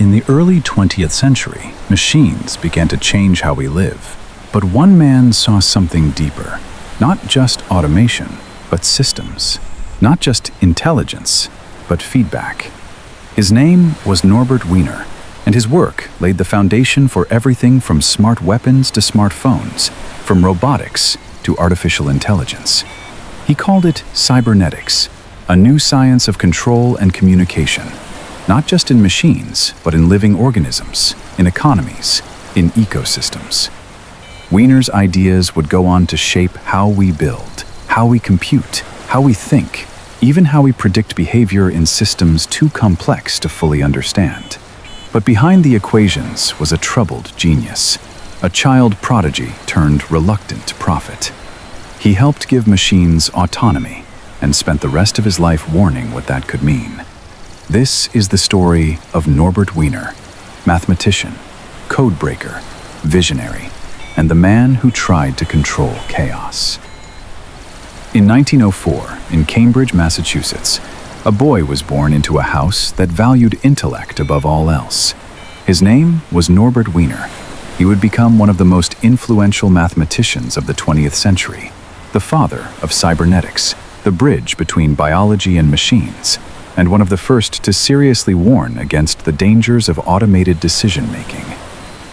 In the early 20th century, machines began to change how we live. But one man saw something deeper. Not just automation, but systems. Not just intelligence, but feedback. His name was Norbert Wiener, and his work laid the foundation for everything from smart weapons to smartphones, from robotics to artificial intelligence. He called it cybernetics, a new science of control and communication. Not just in machines, but in living organisms, in economies, in ecosystems. Wiener's ideas would go on to shape how we build, how we compute, how we think, even how we predict behavior in systems too complex to fully understand. But behind the equations was a troubled genius, a child prodigy turned reluctant prophet. He helped give machines autonomy and spent the rest of his life warning what that could mean. This is the story of Norbert Wiener, mathematician, codebreaker, visionary, and the man who tried to control chaos. In 1904, in Cambridge, Massachusetts, a boy was born into a house that valued intellect above all else. His name was Norbert Wiener. He would become one of the most influential mathematicians of the 20th century, the father of cybernetics, the bridge between biology and machines, and one of the first to seriously warn against the dangers of automated decision-making.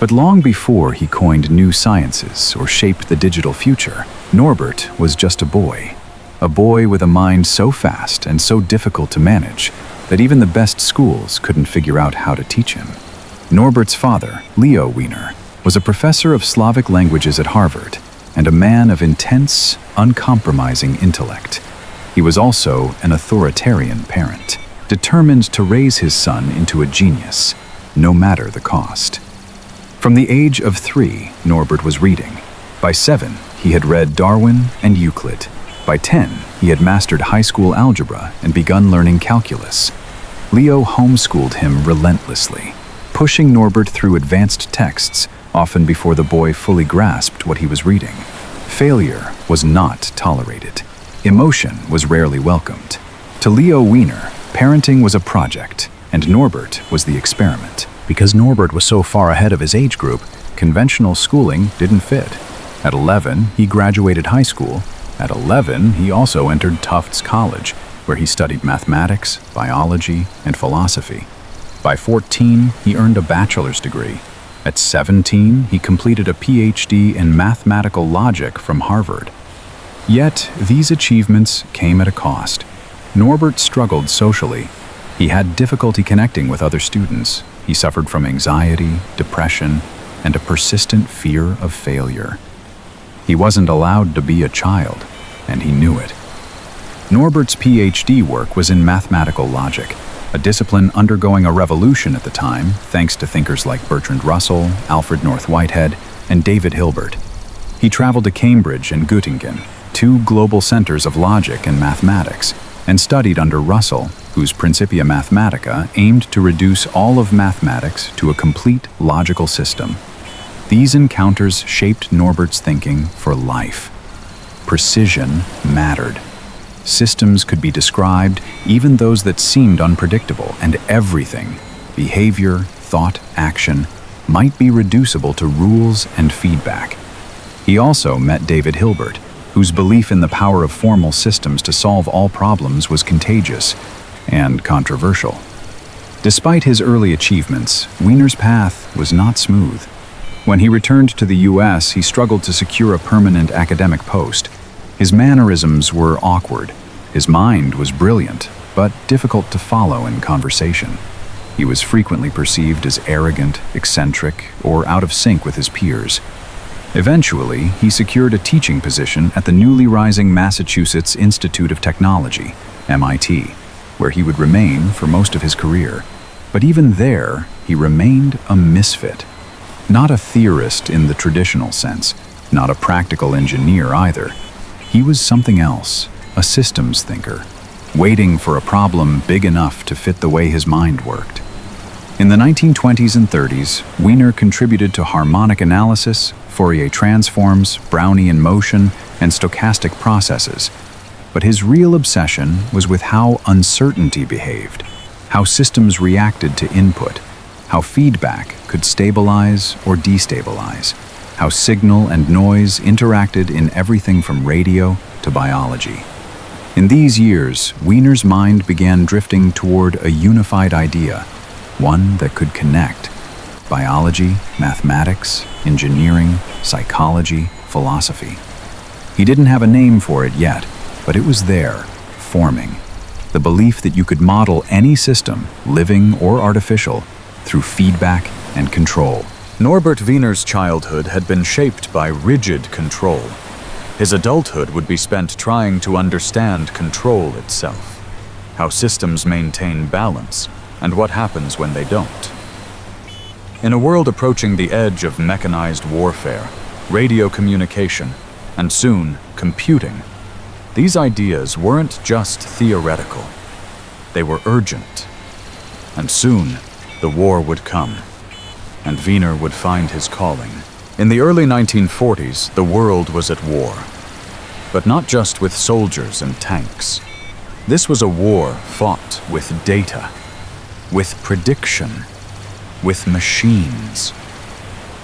But long before he coined new sciences or shaped the digital future, Norbert was just a boy with a mind so fast and so difficult to manage that even the best schools couldn't figure out how to teach him. Norbert's father, Leo Wiener, was a professor of Slavic languages at Harvard and a man of intense, uncompromising intellect. He was also an authoritarian parent, determined to raise his son into a genius, no matter the cost. From the age of 3, Norbert was reading. By 7, he had read Darwin and Euclid. By 10, he had mastered high school algebra and begun learning calculus. Leo homeschooled him relentlessly, pushing Norbert through advanced texts, often before the boy fully grasped what he was reading. Failure was not tolerated. Emotion was rarely welcomed. To Leo Wiener, parenting was a project, and Norbert was the experiment. Because Norbert was so far ahead of his age group, conventional schooling didn't fit. At 11, he graduated high school. At 11, he also entered Tufts College, where he studied mathematics, biology, and philosophy. By 14, he earned a bachelor's degree. At 17, he completed a PhD in mathematical logic from Harvard. Yet, these achievements came at a cost. Norbert struggled socially. He had difficulty connecting with other students. He suffered from anxiety, depression, and a persistent fear of failure. He wasn't allowed to be a child, and he knew it. Norbert's PhD work was in mathematical logic, a discipline undergoing a revolution at the time, thanks to thinkers like Bertrand Russell, Alfred North Whitehead, and David Hilbert. He traveled to Cambridge and Göttingen, 2 global centers of logic and mathematics, and studied under Russell, whose Principia Mathematica aimed to reduce all of mathematics to a complete logical system. These encounters shaped Norbert's thinking for life. Precision mattered. Systems could be described, even those that seemed unpredictable, and everything, behavior, thought, action, might be reducible to rules and feedback. He also met David Hilbert, whose belief in the power of formal systems to solve all problems was contagious and controversial. Despite his early achievements, Wiener's path was not smooth. When he returned to the US, he struggled to secure a permanent academic post. His mannerisms were awkward. His mind was brilliant, but difficult to follow in conversation. He was frequently perceived as arrogant, eccentric, or out of sync with his peers. Eventually, he secured a teaching position at the newly rising Massachusetts Institute of Technology, MIT, where he would remain for most of his career. But even there, he remained a misfit. Not a theorist in the traditional sense, not a practical engineer either. He was something else, a systems thinker, waiting for a problem big enough to fit the way his mind worked. In the 1920s and 30s, Wiener contributed to harmonic analysis, Fourier transforms, Brownian motion, and stochastic processes. But his real obsession was with how uncertainty behaved, how systems reacted to input, how feedback could stabilize or destabilize, how signal and noise interacted in everything from radio to biology. In these years, Wiener's mind began drifting toward a unified idea, one that could connect biology, mathematics, engineering, psychology, philosophy. He didn't have a name for it yet, but it was there, forming. The belief that you could model any system, living or artificial, through feedback and control. Norbert Wiener's childhood had been shaped by rigid control. His adulthood would be spent trying to understand control itself, how systems maintain balance, and what happens when they don't. In a world approaching the edge of mechanized warfare, radio communication, and soon, computing, these ideas weren't just theoretical. They were urgent. And soon, the war would come, and Wiener would find his calling. In the early 1940s, the world was at war. But not just with soldiers and tanks. This was a war fought with data, with prediction, with machines.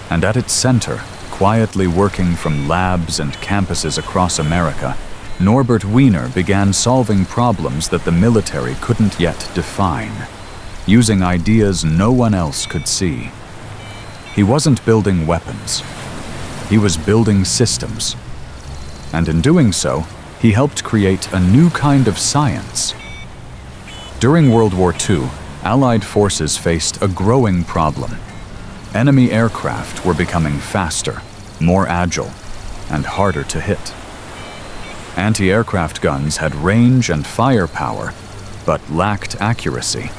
And at its center, quietly working from labs and campuses across America, Norbert Wiener began solving problems that the military couldn't yet define, using ideas no one else could see. He wasn't building weapons. He was building systems. And in doing so, he helped create a new kind of science. During World War II, Allied forces faced a growing problem. Enemy aircraft were becoming faster, more agile, and harder to hit. Anti-aircraft guns had range and firepower, but lacked accuracy.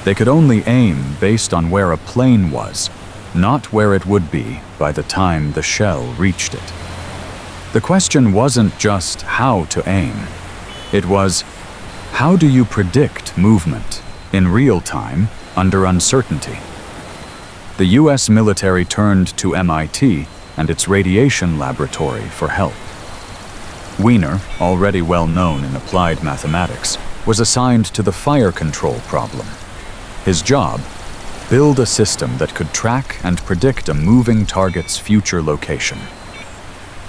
They could only aim based on where a plane was, not where it would be by the time the shell reached it. The question wasn't just how to aim. It was, how do you predict movement in real time under uncertainty? The US military turned to MIT and its radiation laboratory for help. Wiener, already well known in applied mathematics, was assigned to the fire control problem. His job, build a system that could track and predict a moving target's future location.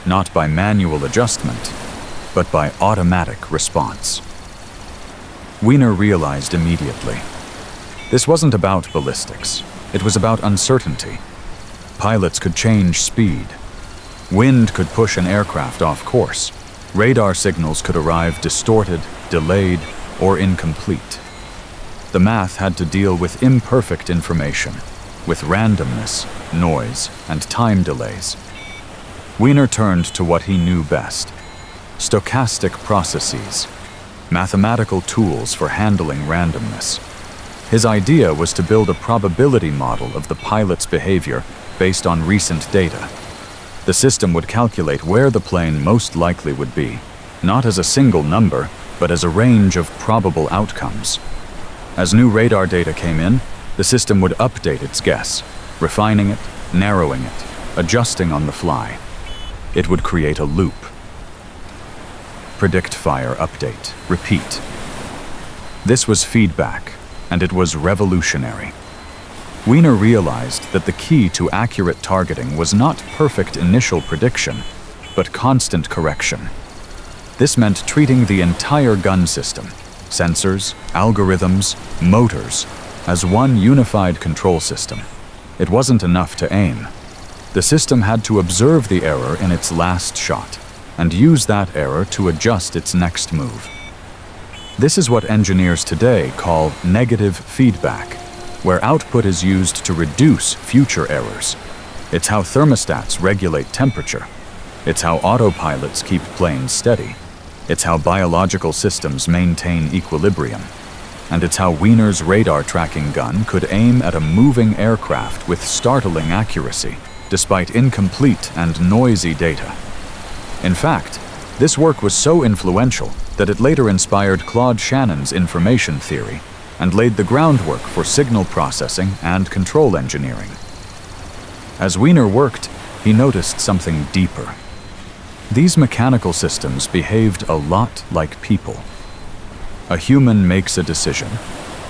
Not by manual adjustment, but by automatic response. Wiener realized immediately. This wasn't about ballistics. It was about uncertainty. Pilots could change speed. Wind could push an aircraft off course. Radar signals could arrive distorted, delayed, or incomplete. The math had to deal with imperfect information, with randomness, noise, and time delays. Wiener turned to what he knew best: stochastic processes, mathematical tools for handling randomness. His idea was to build a probability model of the pilot's behavior based on recent data. The system would calculate where the plane most likely would be, not as a single number, but as a range of probable outcomes. As new radar data came in, the system would update its guess, refining it, narrowing it, adjusting on the fly. It would create a loop. Predict, fire, update, repeat. This was feedback, and it was revolutionary. Wiener realized that the key to accurate targeting was not perfect initial prediction, but constant correction. This meant treating the entire gun system, sensors, algorithms, motors, as one unified control system. It wasn't enough to aim. The system had to observe the error in its last shot and use that error to adjust its next move. This is what engineers today call negative feedback, where output is used to reduce future errors. It's how thermostats regulate temperature. It's how autopilots keep planes steady. It's how biological systems maintain equilibrium. And it's how Wiener's radar tracking gun could aim at a moving aircraft with startling accuracy, despite incomplete and noisy data. In fact, this work was so influential that it later inspired Claude Shannon's information theory and laid the groundwork for signal processing and control engineering. As Wiener worked, he noticed something deeper. These mechanical systems behaved a lot like people. A human makes a decision,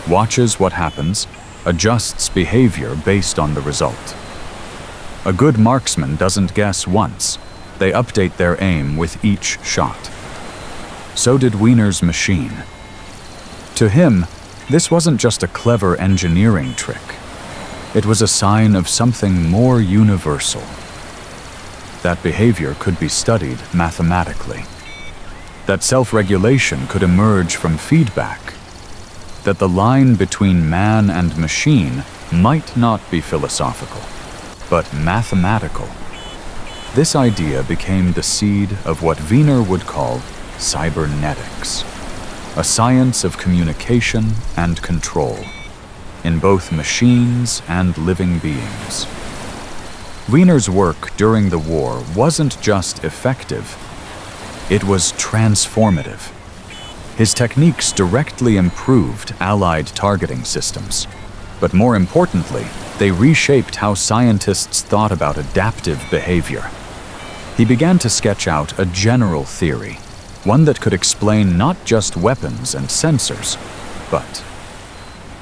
watches what happens, adjusts behavior based on the result. A good marksman doesn't guess once. They update their aim with each shot. So did Wiener's machine. To him, this wasn't just a clever engineering trick. It was a sign of something more universal. That behavior could be studied mathematically. That self-regulation could emerge from feedback. That the line between man and machine might not be philosophical, but mathematical. This idea became the seed of what Wiener would call cybernetics, a science of communication and control in both machines and living beings. Wiener's work during the war wasn't just effective, it was transformative. His techniques directly improved Allied targeting systems, but more importantly, they reshaped how scientists thought about adaptive behavior. He began to sketch out a general theory, one that could explain not just weapons and sensors, but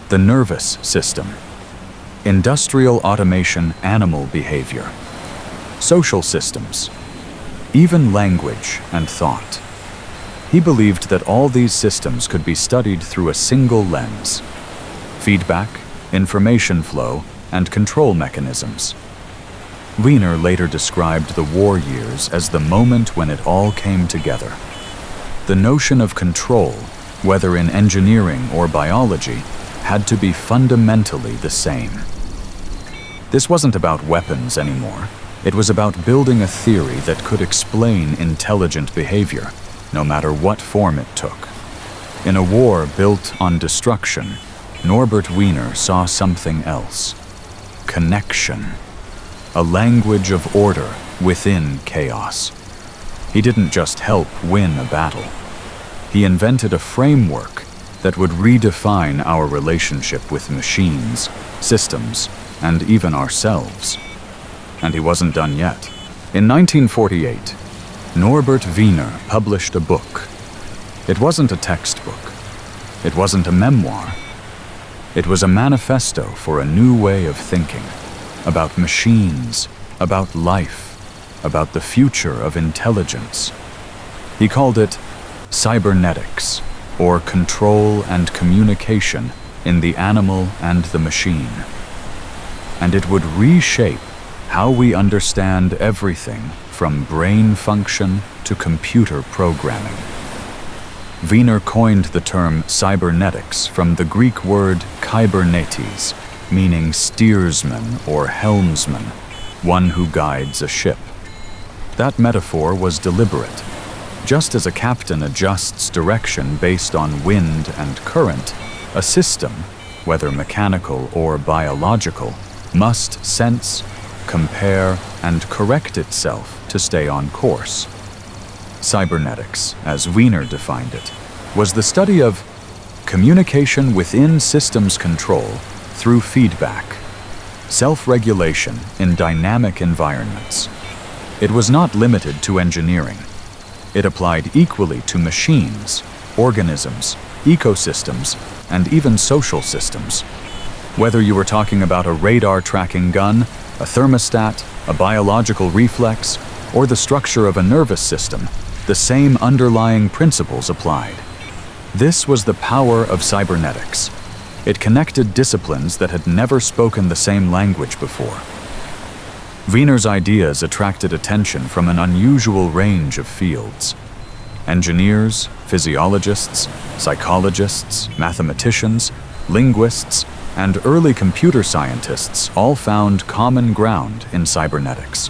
the nervous system, industrial automation, animal behavior, social systems, even language and thought. He believed that all these systems could be studied through a single lens: feedback, information flow, and control mechanisms. Wiener later described the war years as the moment when it all came together. The notion of control, whether in engineering or biology, had to be fundamentally the same. This wasn't about weapons anymore. It was about building a theory that could explain intelligent behavior, no matter what form it took. In a war built on destruction, Norbert Wiener saw something else: connection, a language of order within chaos. He didn't just help win a battle. He invented a framework that would redefine our relationship with machines, systems, and even ourselves. And he wasn't done yet. In 1948, Norbert Wiener published a book. It wasn't a textbook. It wasn't a memoir. It was a manifesto for a new way of thinking, about machines, about life, about the future of intelligence. He called it Cybernetics, or control and communication in the animal and the machine. And it would reshape how we understand everything from brain function to computer programming. Wiener coined the term cybernetics from the Greek word kybernetes, meaning steersman or helmsman, one who guides a ship. That metaphor was deliberate. Just as a captain adjusts direction based on wind and current, a system, whether mechanical or biological, must sense, compare, and correct itself to stay on course. Cybernetics, as Wiener defined it, was the study of communication within systems control through feedback, self-regulation in dynamic environments. It was not limited to engineering. It applied equally to machines, organisms, ecosystems, and even social systems. Whether you were talking about a radar-tracking gun, a thermostat, a biological reflex, or the structure of a nervous system, the same underlying principles applied. This was the power of cybernetics. It connected disciplines that had never spoken the same language before. Wiener's ideas attracted attention from an unusual range of fields. Engineers, physiologists, psychologists, mathematicians, linguists, and early computer scientists all found common ground in cybernetics.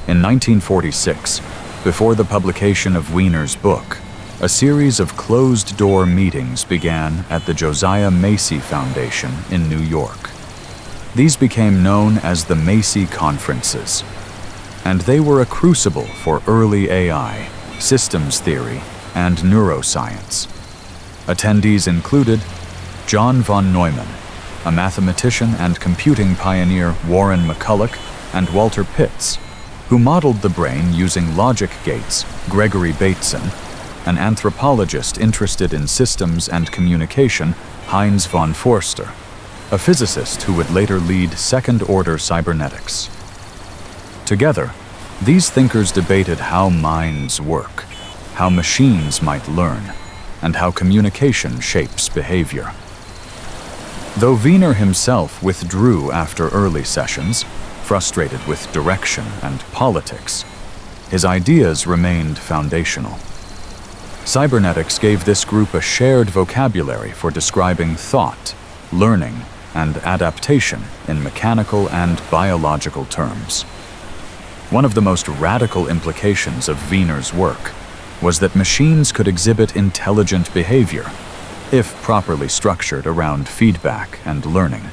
In 1946, before the publication of Wiener's book, a series of closed-door meetings began at the Josiah Macy Foundation in New York. These became known as the Macy Conferences, and they were a crucible for early AI, systems theory, and neuroscience. Attendees included John von Neumann, a mathematician and computing pioneer Warren McCulloch, and Walter Pitts, who modeled the brain using logic gates, Gregory Bateson, an anthropologist interested in systems and communication, Heinz von Forster, a physicist who would later lead second-order cybernetics. Together, these thinkers debated how minds work, how machines might learn, and how communication shapes behavior. Though Wiener himself withdrew after early sessions, frustrated with direction and politics, his ideas remained foundational. Cybernetics gave this group a shared vocabulary for describing thought, learning, and adaptation in mechanical and biological terms. One of the most radical implications of Wiener's work was that machines could exhibit intelligent behavior, if properly structured around feedback and learning.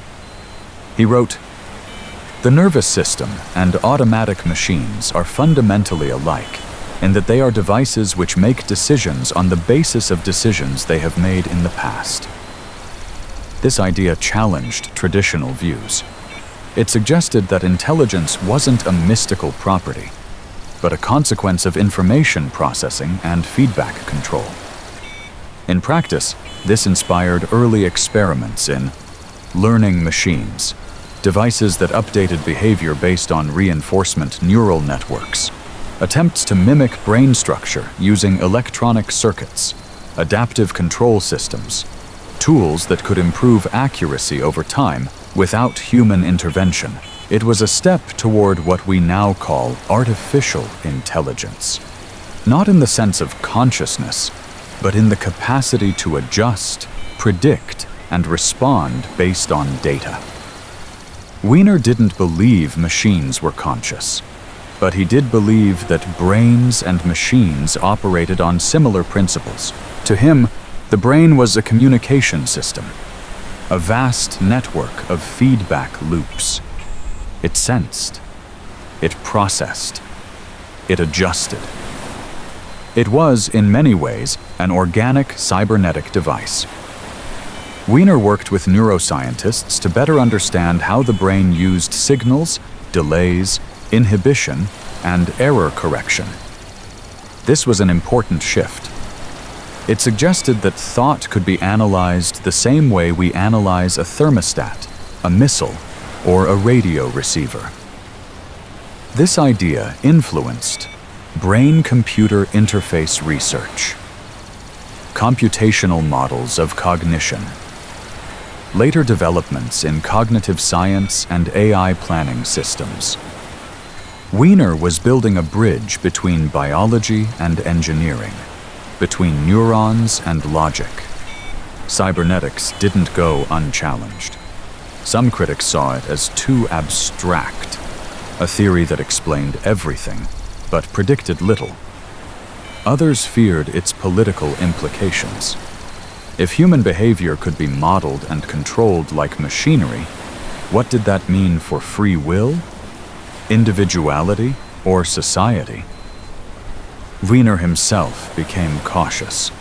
He wrote, "The nervous system and automatic machines are fundamentally alike in that they are devices which make decisions on the basis of decisions they have made in the past." This idea challenged traditional views. It suggested that intelligence wasn't a mystical property, but a consequence of information processing and feedback control. In practice, this inspired early experiments in learning machines, devices that updated behavior based on reinforcement neural networks, attempts to mimic brain structure using electronic circuits, adaptive control systems, tools that could improve accuracy over time without human intervention. It was a step toward what we now call artificial intelligence, not in the sense of consciousness, but in the capacity to adjust, predict, and respond based on data. Wiener didn't believe machines were conscious, but he did believe that brains and machines operated on similar principles. To him, the brain was a communication system, a vast network of feedback loops. It sensed, it processed, it adjusted. It was, in many ways, an organic cybernetic device. Weiner worked with neuroscientists to better understand how the brain used signals, delays, inhibition, and error correction. This was an important shift. It suggested that thought could be analyzed the same way we analyze a thermostat, a missile, or a radio receiver. This idea influenced brain-computer interface research, computational models of cognition, later developments in cognitive science and AI planning systems. Weiner was building a bridge between biology and engineering, between neurons and logic. Cybernetics didn't go unchallenged. Some critics saw it as too abstract, a theory that explained everything, but predicted little. Others feared its political implications. If human behavior could be modeled and controlled like machinery, what did that mean for free will, individuality, or society? Wiener himself became cautious.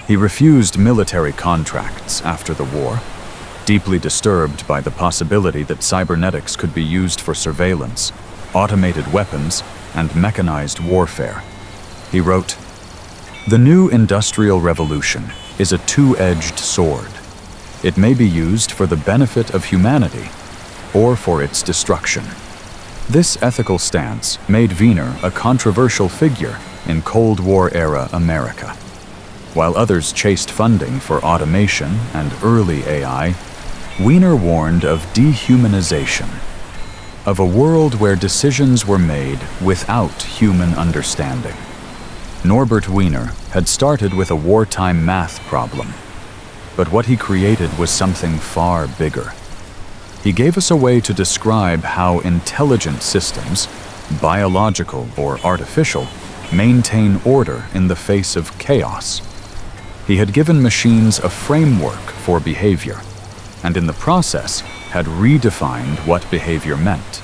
He refused military contracts after the war, deeply disturbed by the possibility that cybernetics could be used for surveillance, automated weapons, and mechanized warfare. He wrote, "The new industrial revolution is a two-edged sword. It may be used for the benefit of humanity or for its destruction." This ethical stance made Wiener a controversial figure in Cold War-era America. While others chased funding for automation and early AI, Weiner warned of dehumanization, of a world where decisions were made without human understanding. Norbert Wiener had started with a wartime math problem, but what he created was something far bigger. He gave us a way to describe how intelligent systems, biological or artificial, maintain order in the face of chaos. He had given machines a framework for behavior, and in the process had redefined what behavior meant.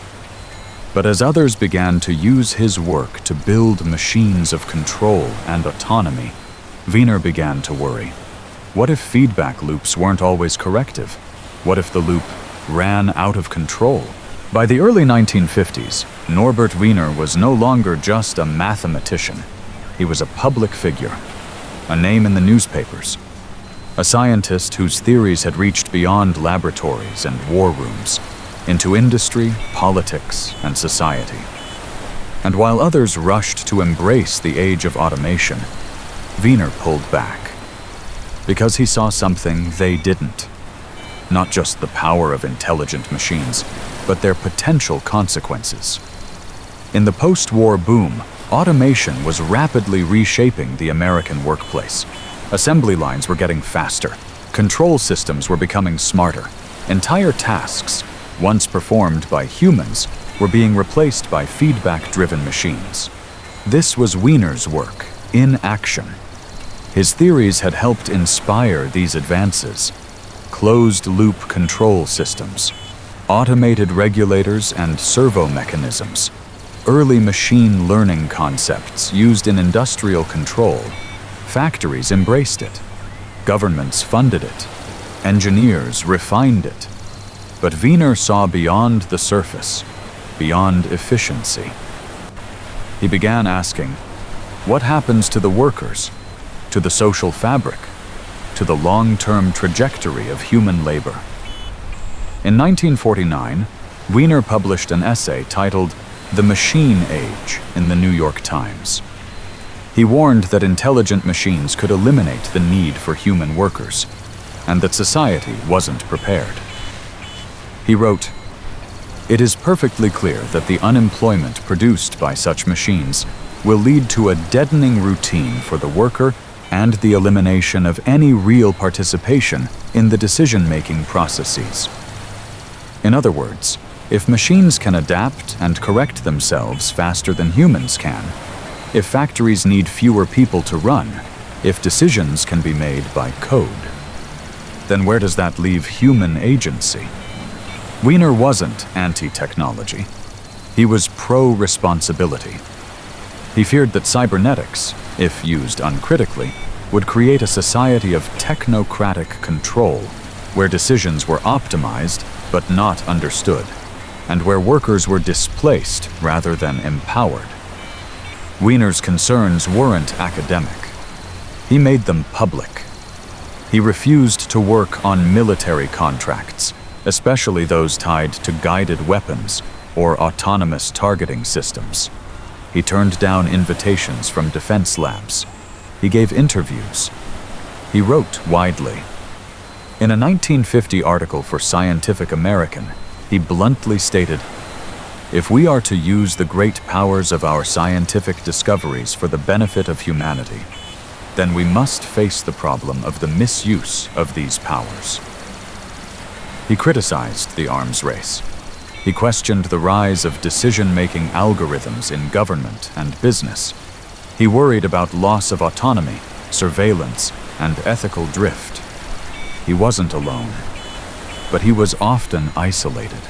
But as others began to use his work to build machines of control and autonomy, Wiener began to worry. What if feedback loops weren't always corrective? What if the loop ran out of control? By the early 1950s, Norbert Wiener was no longer just a mathematician. He was a public figure, a name in the newspapers, a scientist whose theories had reached beyond laboratories and war rooms, into industry, politics, and society. And while others rushed to embrace the age of automation, Wiener pulled back, because he saw something they didn't. Not just the power of intelligent machines, but their potential consequences. In the post-war boom, automation was rapidly reshaping the American workplace. Assembly lines were getting faster, control systems were becoming smarter, entire tasks, once performed by humans, were being replaced by feedback-driven machines. This was Wiener's work, in action. His theories had helped inspire these advances: closed-loop control systems, automated regulators and servo mechanisms, early machine learning concepts used in industrial control. Factories embraced it, governments funded it, engineers refined it. But Wiener saw beyond the surface, beyond efficiency. He began asking, what happens to the workers, to the social fabric, to the long-term trajectory of human labor? In 1949, Wiener published an essay titled "The Machine Age" in the New York Times. He warned that intelligent machines could eliminate the need for human workers, and that society wasn't prepared. He wrote, "It is perfectly clear that the unemployment produced by such machines will lead to a deadening routine for the worker and the elimination of any real participation in the decision-making processes." In other words, if machines can adapt and correct themselves faster than humans can, if factories need fewer people to run, if decisions can be made by code, then where does that leave human agency? Wiener wasn't anti-technology. He was pro-responsibility. He feared that cybernetics, if used uncritically, would create a society of technocratic control, where decisions were optimized but not understood, and where workers were displaced rather than empowered. Wiener's concerns weren't academic. He made them public. He refused to work on military contracts, especially those tied to guided weapons or autonomous targeting systems. He turned down invitations from defense labs. He gave interviews. He wrote widely. In a 1950 article for Scientific American, he bluntly stated, "If we are to use the great powers of our scientific discoveries for the benefit of humanity, then we must face the problem of the misuse of these powers." He criticized the arms race. He questioned the rise of decision-making algorithms in government and business. He worried about loss of autonomy, surveillance, and ethical drift. He wasn't alone, but he was often isolated.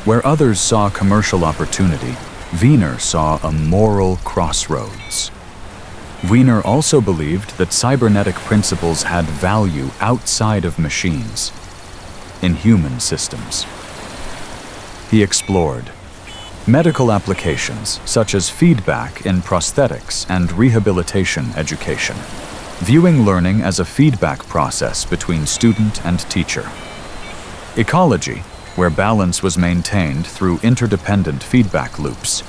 Where others saw commercial opportunity, Wiener saw a moral crossroads. Wiener also believed that cybernetic principles had value outside of machines, in human systems. He explored medical applications such as feedback in prosthetics and rehabilitation education, viewing learning as a feedback process between student and teacher. Ecology, where balance was maintained through interdependent feedback loops.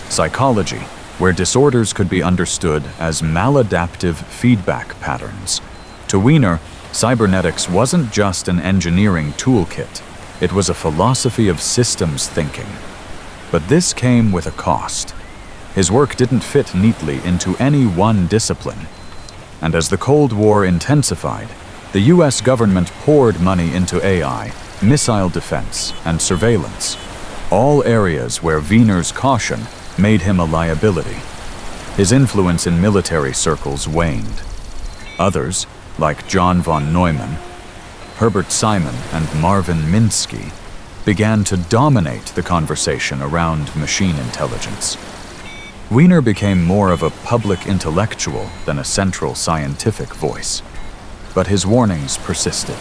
Psychology, where disorders could be understood as maladaptive feedback patterns. To Wiener, cybernetics wasn't just an engineering toolkit, it was a philosophy of systems thinking. But this came with a cost. His work didn't fit neatly into any one discipline. And as the Cold War intensified, the US government poured money into AI, missile defense, and surveillance, all areas where Wiener's caution made him a liability. His influence in military circles waned. Others, like John von Neumann, Herbert Simon, and Marvin Minsky, began to dominate the conversation around machine intelligence. Wiener became more of a public intellectual than a central scientific voice, but his warnings persisted.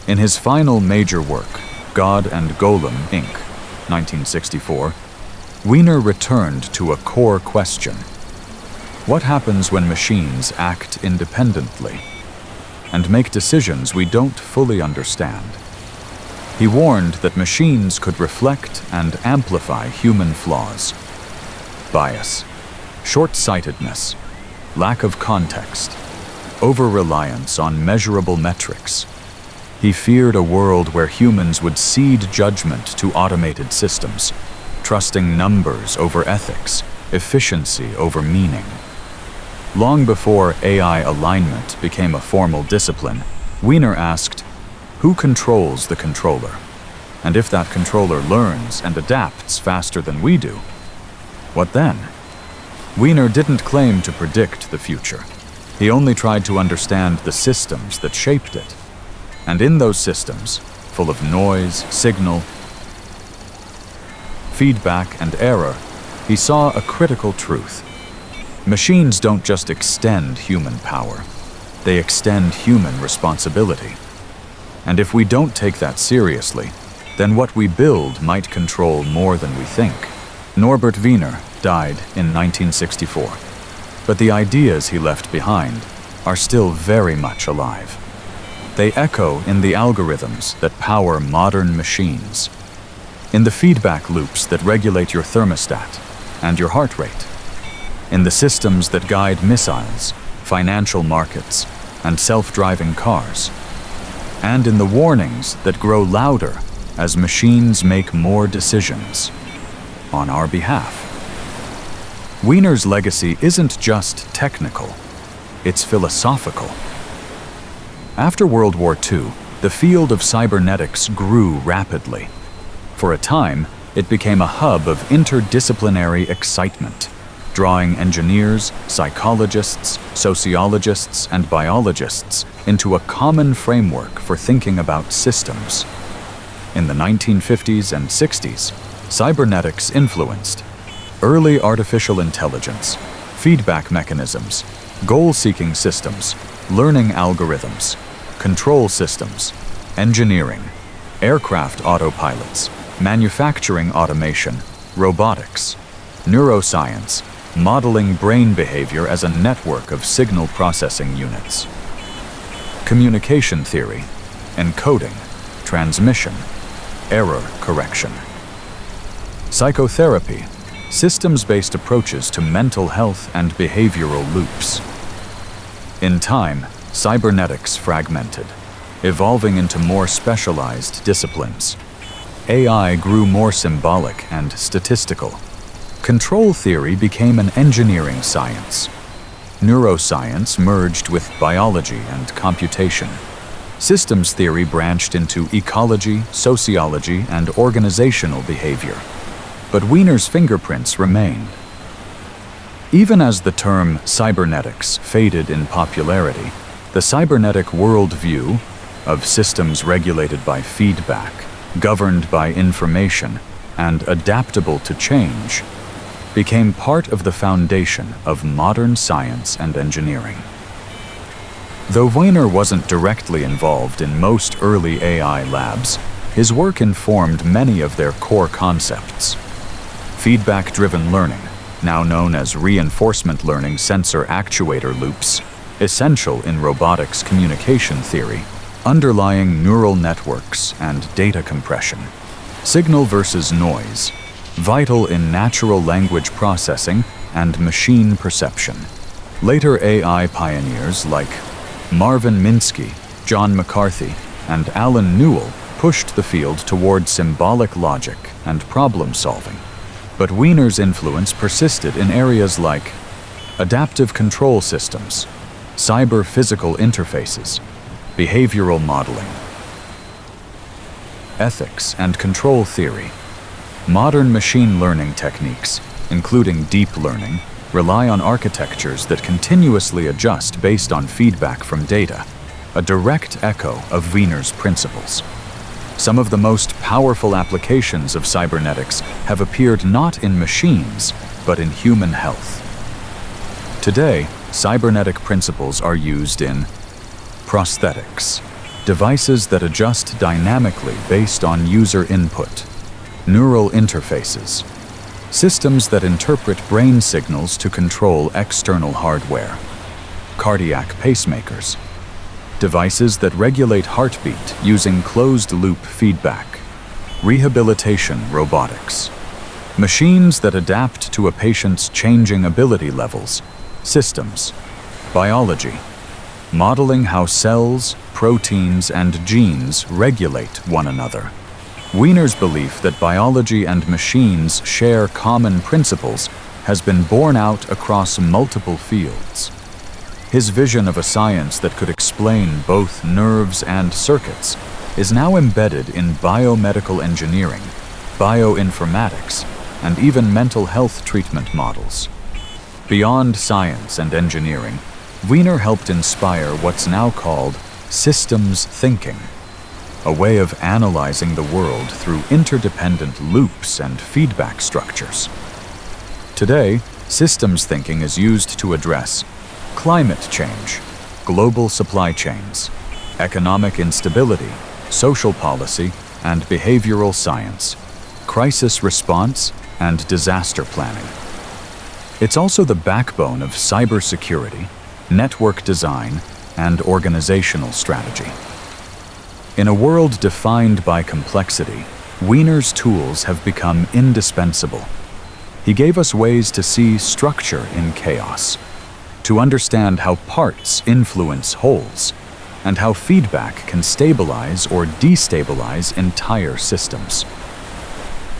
In his final major work, God and Golem, Inc., 1964, Wiener returned to a core question. What happens when machines act independently? and make decisions we don't fully understand. He warned that machines could reflect and amplify human flaws. Bias, short-sightedness, lack of context, over-reliance on measurable metrics. He feared a world where humans would cede judgment to automated systems, trusting numbers over ethics, efficiency over meaning. Long before AI alignment became a formal discipline, Wiener asked, "Who controls the controller? And if that controller learns and adapts faster than we do, what then?" Wiener didn't claim to predict the future. He only tried to understand the systems that shaped it. And in those systems, full of noise, signal, feedback, and error, he saw a critical truth. Machines don't just extend human power, they extend human responsibility. And if we don't take that seriously, then what we build might control more than we think. Norbert Wiener died in 1964, but the ideas he left behind are still very much alive. They echo in the algorithms that power modern machines, in the feedback loops that regulate your thermostat and your heart rate, in the systems that guide missiles, financial markets, and self-driving cars, and in the warnings that grow louder as machines make more decisions on our behalf. Wiener's legacy isn't just technical, it's philosophical. After World War II, the field of cybernetics grew rapidly. For a time, it became a hub of interdisciplinary excitement, drawing engineers, psychologists, sociologists, and biologists into a common framework for thinking about systems. In the 1950s and 60s, cybernetics influenced early artificial intelligence, feedback mechanisms, goal-seeking systems, learning algorithms, control systems, engineering, aircraft autopilots, manufacturing automation, robotics, neuroscience, modeling brain behavior as a network of signal processing units, communication theory, encoding, transmission, error correction, psychotherapy, systems-based approaches to mental health and behavioral loops. In time, cybernetics fragmented, evolving into more specialized disciplines. AI grew more symbolic and statistical. Control theory became an engineering science. Neuroscience merged with biology and computation. Systems theory branched into ecology, sociology, and organizational behavior. But Wiener's fingerprints remained. Even as the term cybernetics faded in popularity, the cybernetic worldview of systems regulated by feedback, governed by information, and adaptable to change became part of the foundation of modern science and engineering. Though Weiner wasn't directly involved in most early AI labs, his work informed many of their core concepts. Feedback-driven learning, now known as reinforcement learning sensor-actuator loops, essential in robotics communication theory, underlying neural networks and data compression. Signal versus noise, vital in natural language processing and machine perception. Later AI pioneers like Marvin Minsky, John McCarthy, and Alan Newell pushed the field toward symbolic logic and problem solving. But Wiener's influence persisted in areas like adaptive control systems, cyber-physical interfaces, behavioral modeling, ethics and control theory. Modern machine learning techniques, including deep learning, rely on architectures that continuously adjust based on feedback from data, a direct echo of Wiener's principles. Some of the most powerful applications of cybernetics have appeared not in machines, but in human health. Today, cybernetic principles are used in prosthetics, devices that adjust dynamically based on user input, neural interfaces, systems that interpret brain signals to control external hardware, cardiac pacemakers, devices that regulate heartbeat using closed-loop feedback, rehabilitation robotics, machines that adapt to a patient's changing ability levels, systems, biology, modeling how cells, proteins, and genes regulate one another. Wiener's belief that biology and machines share common principles has been borne out across multiple fields. His vision of a science that could explain both nerves and circuits is now embedded in biomedical engineering, bioinformatics, and even mental health treatment models. Beyond science and engineering, Wiener helped inspire what's now called systems thinking, a way of analyzing the world through interdependent loops and feedback structures. Today, systems thinking is used to address climate change, global supply chains, economic instability, social policy, and behavioral science, crisis response, and disaster planning. It's also the backbone of cybersecurity, network design, and organizational strategy. In a world defined by complexity, Wiener's tools have become indispensable. He gave us ways to see structure in chaos, to understand how parts influence wholes, and how feedback can stabilize or destabilize entire systems.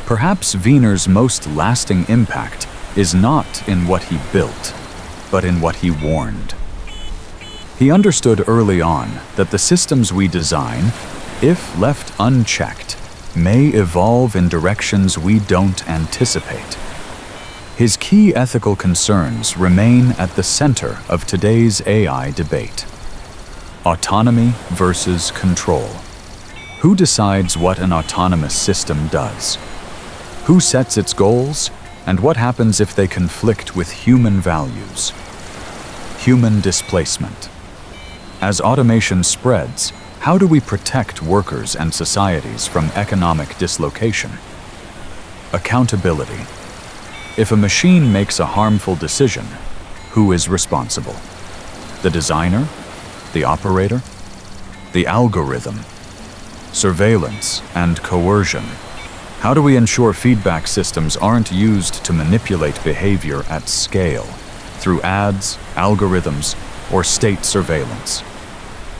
Perhaps Wiener's most lasting impact is not in what he built, but in what he warned. He understood early on that the systems we design, if left unchecked, may evolve in directions we don't anticipate. His key ethical concerns remain at the center of today's AI debate. Autonomy versus control. Who decides what an autonomous system does? Who sets its goals, and what happens if they conflict with human values? Human displacement. As automation spreads, how do we protect workers and societies from economic dislocation? Accountability. If a machine makes a harmful decision, who is responsible? The designer? The operator? The algorithm? Surveillance and coercion. How do we ensure feedback systems aren't used to manipulate behavior at scale, through ads, algorithms, or state surveillance?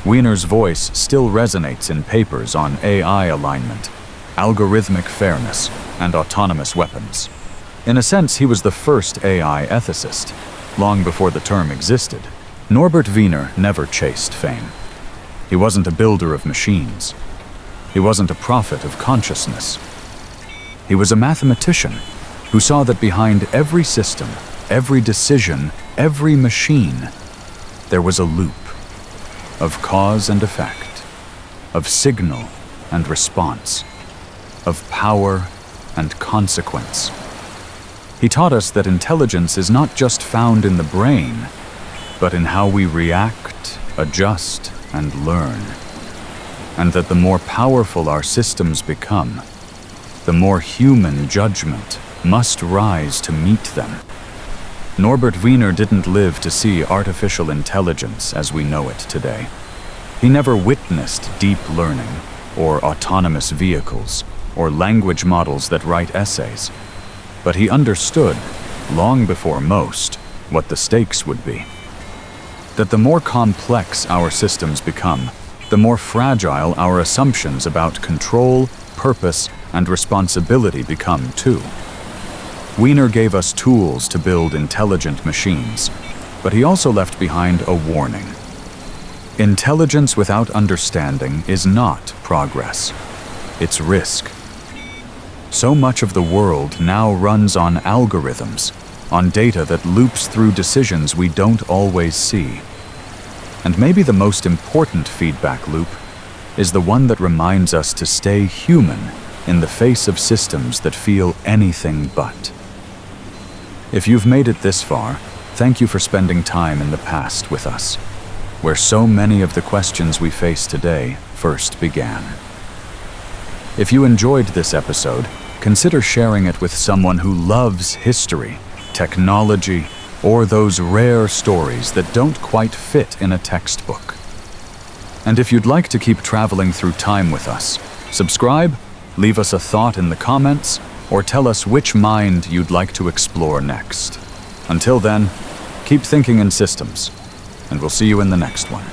Wiener's voice still resonates in papers on AI alignment, algorithmic fairness, and autonomous weapons. In a sense, he was the first AI ethicist. Long before the term existed, Norbert Wiener never chased fame. He wasn't a builder of machines. He wasn't a prophet of consciousness. He was a mathematician who saw that behind every system, every decision, every machine, there was a loop of cause and effect, of signal and response, of power and consequence. He taught us that intelligence is not just found in the brain, but in how we react, adjust, and learn. And that the more powerful our systems become, the more human judgment must rise to meet them. Norbert Wiener didn't live to see artificial intelligence as we know it today. He never witnessed deep learning, or autonomous vehicles, or language models that write essays. But he understood, long before most, what the stakes would be. That the more complex our systems become, the more fragile our assumptions about control, purpose, and responsibility become too. Wiener gave us tools to build intelligent machines, but he also left behind a warning. Intelligence without understanding is not progress. It's risk. So much of the world now runs on algorithms, on data that loops through decisions we don't always see. And maybe the most important feedback loop is the one that reminds us to stay human in the face of systems that feel anything but. If you've made it this far, thank you for spending time in the past with us, where so many of the questions we face today first began. If you enjoyed this episode, consider sharing it with someone who loves history, technology, or those rare stories that don't quite fit in a textbook. And if you'd like to keep traveling through time with us, subscribe, leave us a thought in the comments, or tell us which mind you'd like to explore next. Until then, keep thinking in systems, and we'll see you in the next one.